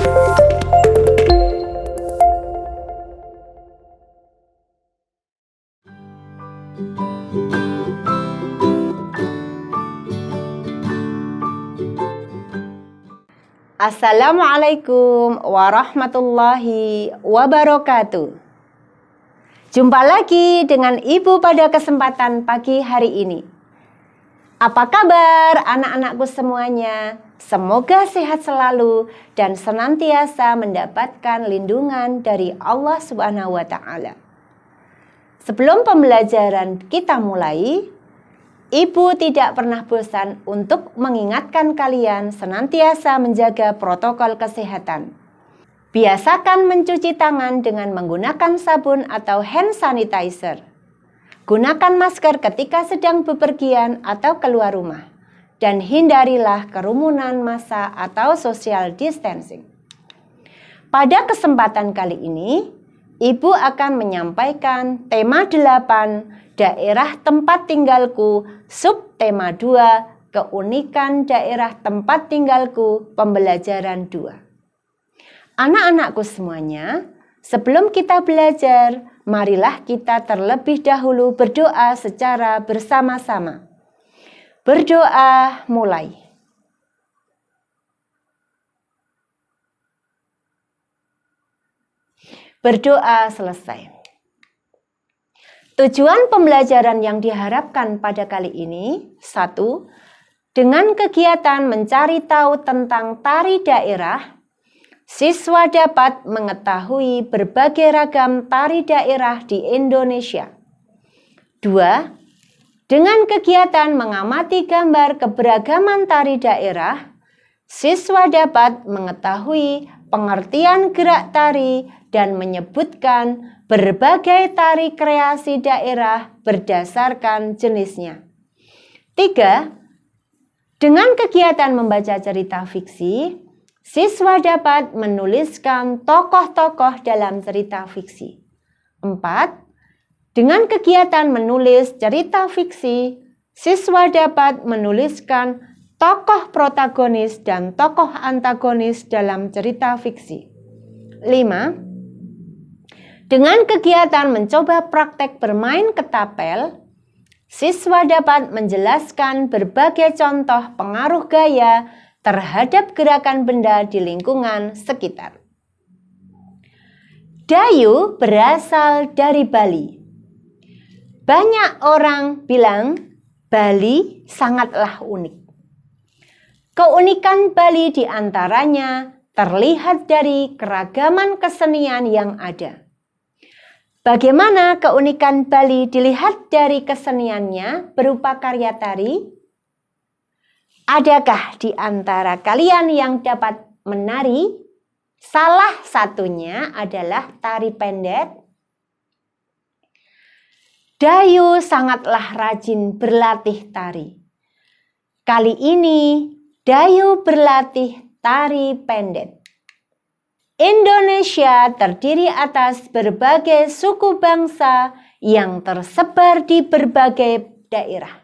Assalamualaikum warahmatullahi wabarakatuh. Jumpa lagi dengan Ibu pada kesempatan pagi hari ini. Apa kabar anak-anakku semuanya? Semoga sehat selalu dan senantiasa mendapatkan lindungan dari Allah Subhanahu wa Ta'ala. Sebelum pembelajaran kita mulai, Ibu tidak pernah bosan untuk mengingatkan kalian senantiasa menjaga protokol kesehatan. Biasakan mencuci tangan dengan menggunakan sabun atau hand sanitizer. Gunakan masker ketika sedang bepergian atau keluar rumah. Dan hindarilah kerumunan massa atau social distancing. Pada kesempatan kali ini, Ibu akan menyampaikan tema 8, Daerah Tempat Tinggalku, subtema 2, Keunikan Daerah Tempat Tinggalku, pembelajaran 2. Anak-anakku semuanya, sebelum kita belajar, marilah kita terlebih dahulu berdoa secara bersama-sama. Berdoa mulai. Berdoa selesai. Tujuan pembelajaran yang diharapkan pada kali ini, 1. Dengan kegiatan mencari tahu tentang tari daerah, siswa dapat mengetahui berbagai ragam tari daerah di Indonesia. 2. Dengan kegiatan mengamati gambar keberagaman tari daerah, siswa dapat mengetahui pengertian gerak tari dan menyebutkan berbagai tari kreasi daerah berdasarkan jenisnya. 3. Dengan kegiatan membaca cerita fiksi, siswa dapat menuliskan tokoh-tokoh dalam cerita fiksi. 4. Dengan kegiatan menulis cerita fiksi, siswa dapat menuliskan tokoh protagonis dan tokoh antagonis dalam cerita fiksi. 5. Dengan kegiatan mencoba praktek bermain ketapel, siswa dapat menjelaskan berbagai contoh pengaruh gaya terhadap gerakan benda di lingkungan sekitar. Dayu berasal dari Bali. Banyak orang bilang Bali sangatlah unik. Keunikan Bali diantaranya terlihat dari keragaman kesenian yang ada. Bagaimana keunikan Bali dilihat dari keseniannya berupa karya tari? Adakah di antara kalian yang dapat menari? Salah satunya adalah tari pendek. Dayu sangatlah rajin berlatih tari. Kali ini Dayu berlatih tari pendek. Indonesia terdiri atas berbagai suku bangsa yang tersebar di berbagai daerah.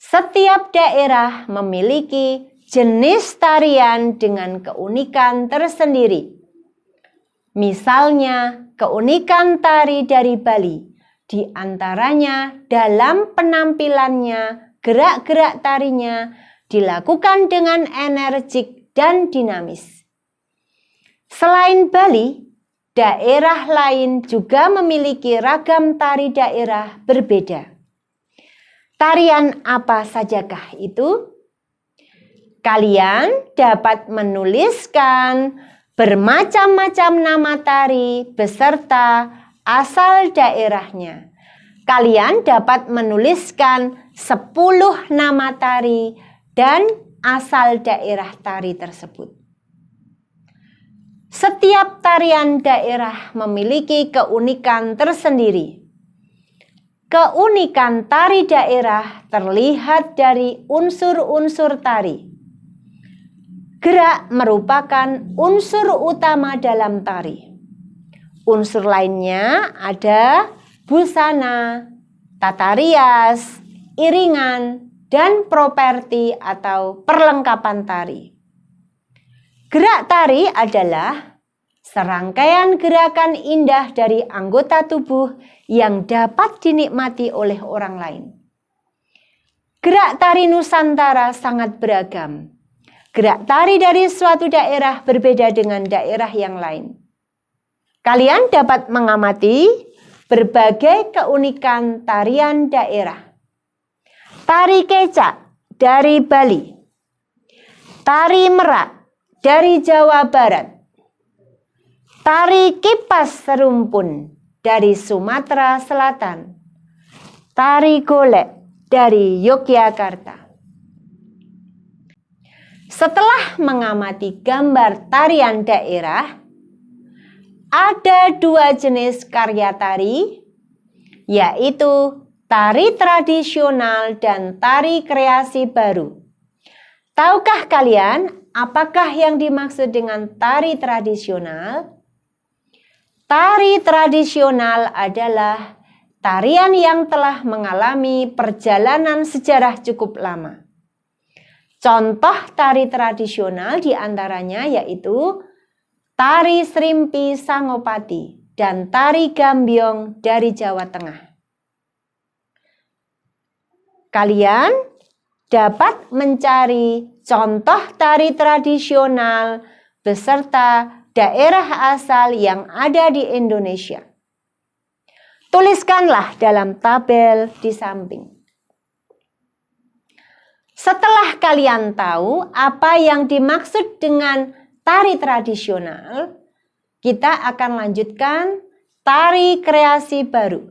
Setiap daerah memiliki jenis tarian dengan keunikan tersendiri. Misalnya, keunikan tari dari Bali, di antaranya dalam penampilannya, gerak-gerak tarinya dilakukan dengan energik dan dinamis. Selain Bali, daerah lain juga memiliki ragam tari daerah berbeda. Tarian apa sajakah itu? Kalian dapat menuliskan bermacam-macam nama tari beserta asal daerahnya. Kalian dapat menuliskan 10 nama tari dan asal daerah tari tersebut. Setiap tarian daerah memiliki keunikan tersendiri. Keunikan tari daerah terlihat dari unsur-unsur tari. Gerak merupakan unsur utama dalam tari. Unsur lainnya ada busana, tata rias, iringan, dan properti atau perlengkapan tari. Gerak tari adalah serangkaian gerakan indah dari anggota tubuh yang dapat dinikmati oleh orang lain. Gerak tari Nusantara sangat beragam. Gerak tari dari suatu daerah berbeda dengan daerah yang lain. Kalian dapat mengamati berbagai keunikan tarian daerah. Tari kecak dari Bali, tari merak dari Jawa Barat, tari kipas serumpun dari Sumatera Selatan, tari golek dari Yogyakarta. Setelah mengamati gambar tarian daerah, ada dua jenis karya tari, yaitu tari tradisional dan tari kreasi baru. Tahukah kalian apakah yang dimaksud dengan tari tradisional? Tari tradisional adalah tarian yang telah mengalami perjalanan sejarah cukup lama. Contoh tari tradisional diantaranya yaitu tari Srimpi Sangopati dan tari Gambyong dari Jawa Tengah. Kalian dapat mencari contoh tari tradisional beserta daerah asal yang ada di Indonesia. Tuliskanlah dalam tabel di samping. Setelah kalian tahu apa yang dimaksud dengan tari tradisional, kita akan lanjutkan tari kreasi baru.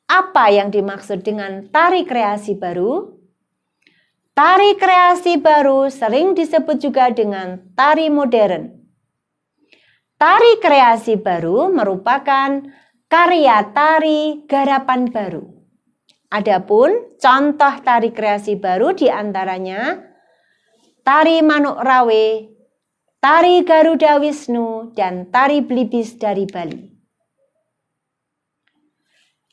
Apa yang dimaksud dengan tari kreasi baru? Tari kreasi baru sering disebut juga dengan tari modern. Tari kreasi baru merupakan karya tari garapan baru. Adapun contoh tari kreasi baru diantaranya tari Manuk Rawe, tari Garuda Wisnu, dan tari Blibis dari Bali.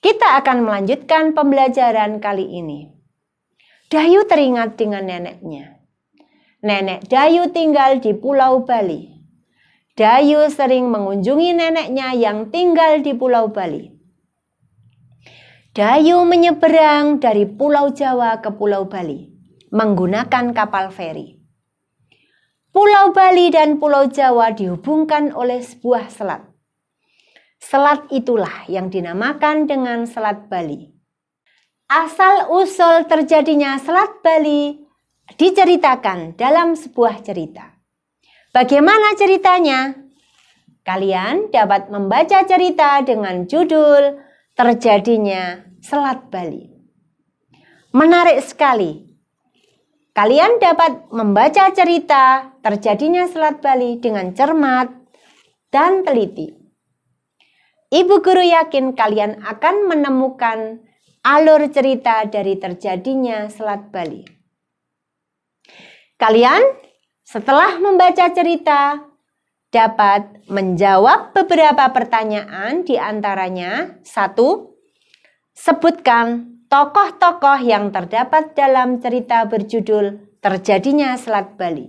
Kita akan melanjutkan pembelajaran kali ini. Dayu teringat dengan neneknya. Nenek Dayu tinggal di Pulau Bali. Dayu sering mengunjungi neneknya yang tinggal di Pulau Bali. Dayu menyeberang dari Pulau Jawa ke Pulau Bali menggunakan kapal feri. Pulau Bali dan Pulau Jawa dihubungkan oleh sebuah selat. Selat itulah yang dinamakan dengan Selat Bali. Asal-usul terjadinya Selat Bali diceritakan dalam sebuah cerita. Bagaimana ceritanya? Kalian dapat membaca cerita dengan judul Terjadinya Selat Bali. Menarik sekali. Kalian dapat membaca cerita Terjadinya Selat Bali dengan cermat dan teliti. Ibu guru yakin kalian akan menemukan alur cerita dari terjadinya Selat Bali. Kalian setelah membaca cerita dapat menjawab beberapa pertanyaan, di antaranya 1. Sebutkan tokoh-tokoh yang terdapat dalam cerita berjudul Terjadinya Selat Bali.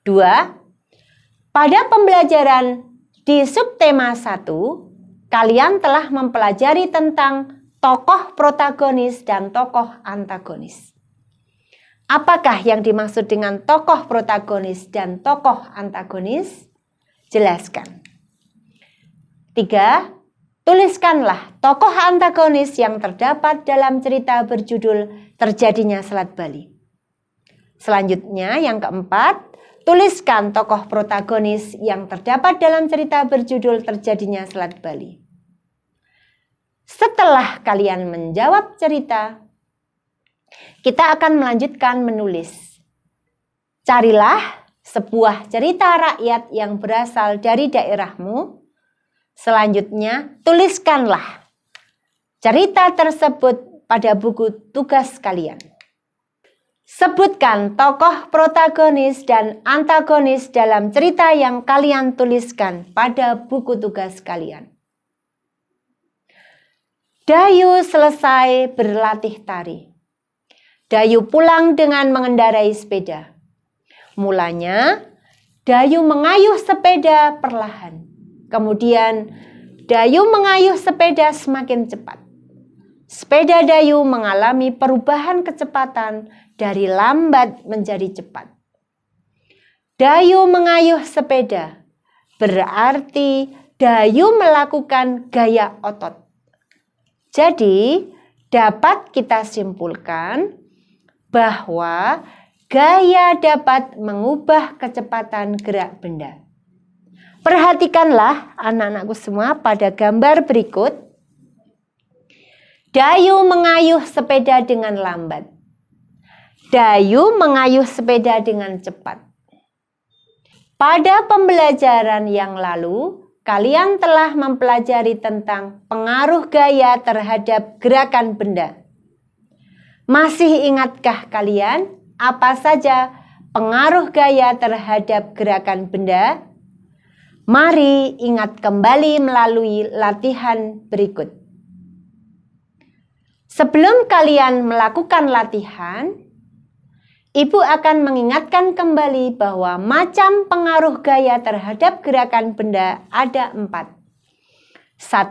2. Pada pembelajaran di subtema 1, kalian telah mempelajari tentang tokoh protagonis dan tokoh antagonis. Apakah yang dimaksud dengan tokoh protagonis dan tokoh antagonis? Jelaskan. 3. Tuliskanlah tokoh antagonis yang terdapat dalam cerita berjudul Terjadinya Selat Bali. Selanjutnya yang keempat, tuliskan tokoh protagonis yang terdapat dalam cerita berjudul Terjadinya Selat Bali. Setelah kalian menjawab cerita, kita akan melanjutkan menulis. Carilah sebuah cerita rakyat yang berasal dari daerahmu. Selanjutnya, tuliskanlah cerita tersebut pada buku tugas kalian. Sebutkan tokoh protagonis dan antagonis dalam cerita yang kalian tuliskan pada buku tugas kalian. Dayu selesai berlatih tari. Dayu pulang dengan mengendarai sepeda. Mulanya, Dayu mengayuh sepeda perlahan. Kemudian Dayu mengayuh sepeda semakin cepat. Sepeda Dayu mengalami perubahan kecepatan dari lambat menjadi cepat. Dayu mengayuh sepeda berarti Dayu melakukan gaya otot. Jadi dapat kita simpulkan bahwa gaya dapat mengubah kecepatan gerak benda. Perhatikanlah anak-anakku semua pada gambar berikut. Dayu mengayuh sepeda dengan lambat. Dayu mengayuh sepeda dengan cepat. Pada pembelajaran yang lalu, kalian telah mempelajari tentang pengaruh gaya terhadap gerakan benda. Masih ingatkah kalian apa saja pengaruh gaya terhadap gerakan benda? Mari ingat kembali melalui latihan berikut. Sebelum kalian melakukan latihan, Ibu akan mengingatkan kembali bahwa macam pengaruh gaya terhadap gerakan benda ada 4. 1.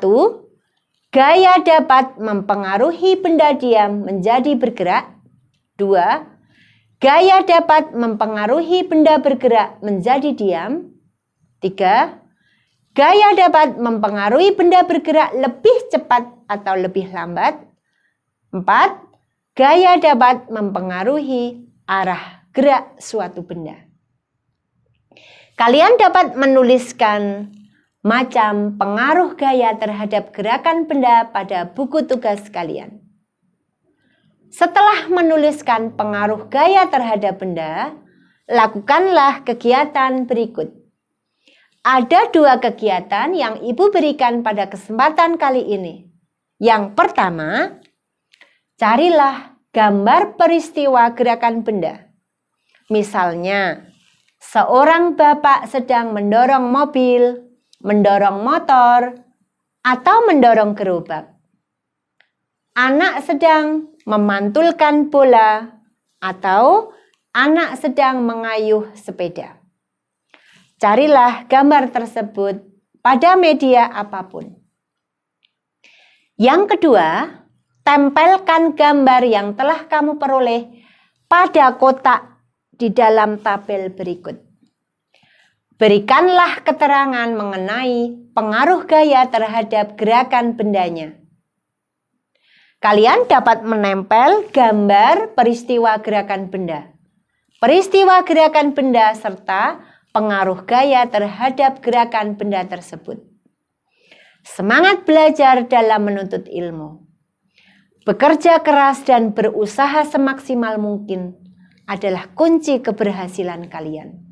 Gaya dapat mempengaruhi benda diam menjadi bergerak. 2. Gaya dapat mempengaruhi benda bergerak menjadi diam. 3. Gaya dapat mempengaruhi benda bergerak lebih cepat atau lebih lambat. 4. Gaya dapat mempengaruhi arah gerak suatu benda. Kalian dapat menuliskan macam pengaruh gaya terhadap gerakan benda pada buku tugas kalian. Setelah menuliskan pengaruh gaya terhadap benda, lakukanlah kegiatan berikut. Ada 2 kegiatan yang Ibu berikan pada kesempatan kali ini. Yang pertama, carilah gambar peristiwa gerakan benda. Misalnya, seorang bapak sedang mendorong mobil, mendorong motor, atau mendorong gerobak. Anak sedang memantulkan bola, atau anak sedang mengayuh sepeda. Carilah gambar tersebut pada media apapun. Yang kedua, tempelkan gambar yang telah kamu peroleh pada kotak di dalam tabel berikut. Berikanlah keterangan mengenai pengaruh gaya terhadap gerakan bendanya. Kalian dapat menempel gambar peristiwa gerakan benda, peristiwa gerakan benda, serta pengaruh gaya terhadap gerakan benda tersebut. Semangat belajar dalam menuntut ilmu. Bekerja keras dan berusaha semaksimal mungkin adalah kunci keberhasilan kalian.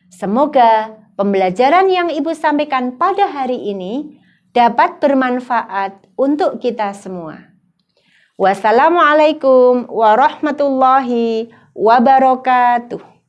Semoga pembelajaran yang Ibu sampaikan pada hari ini dapat bermanfaat untuk kita semua. Wassalamualaikum warahmatullahi wabarakatuh.